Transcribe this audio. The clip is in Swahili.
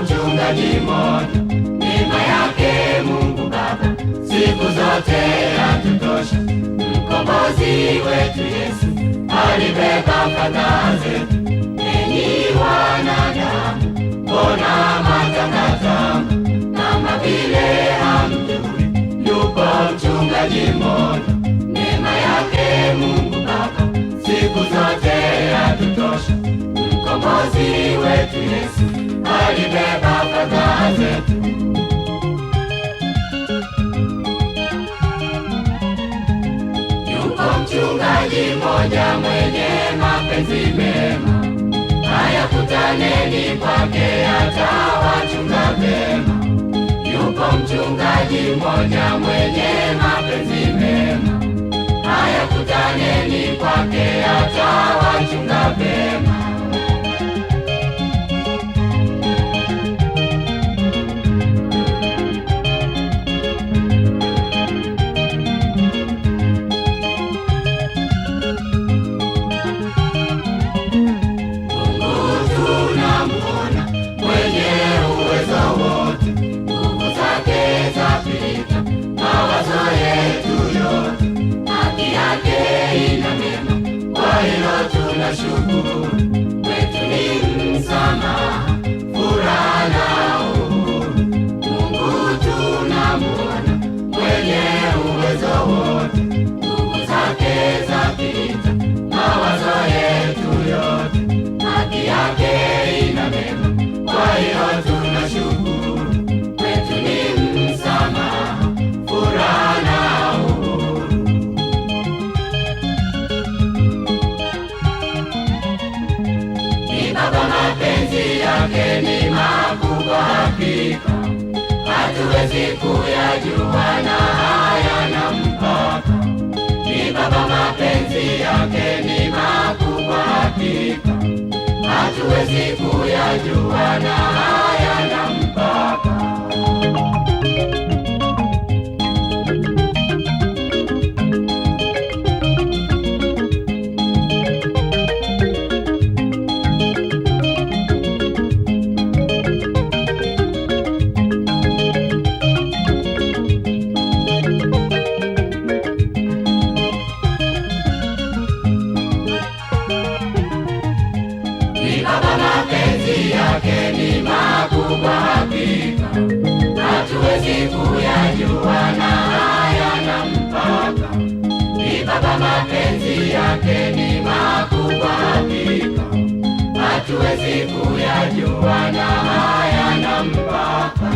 Mchungaji mmoja, neema yake Mungu Baba siku zote yatutosha. Mkombozi wetu Yesu alibeba fadhaa zetu. Enyi wanadamu, mbona mwatangatanga kama vile hamjui? Yupo mchungaji mmoja, neema yake Mungu Baba siku zote yatutosha. Mkombozi wetu Yesu alibeba fadhaa zetu. Yuko mchungaji mmoja mwenye mapenzi mema, haya kutaneni kwake atawachunga vema. Yuko mchungaji mmoja mwenye mapenzi mema, haya kutaneni kwake atawachunga vema. Tunashukuru, wetu ni msamaha, furaha na uhuru. Mungu tunamwona mwenye uwezo wote, nguvu zake zapita mawazo yetu yote. Haki yake ina mema, kwa hiyo tunashukuru, wetu ni msamaha, furaha na uhuru. Baba, mapenzi yake ni makubwa hakika, hatuwezi kuyajua na hayana mpaka. Ni Baba, mapenzi yake ni makubwa hakika, hatuwezi kuyajua na hayana mpaka. Baba, mapenzi yake ni makubwa hakika, hatuwezi kuyajua na hayana mpaka. Ni Baba, mapenzi yake ni makubwa hakika, hatuwezi kuyajua na hayana mpaka.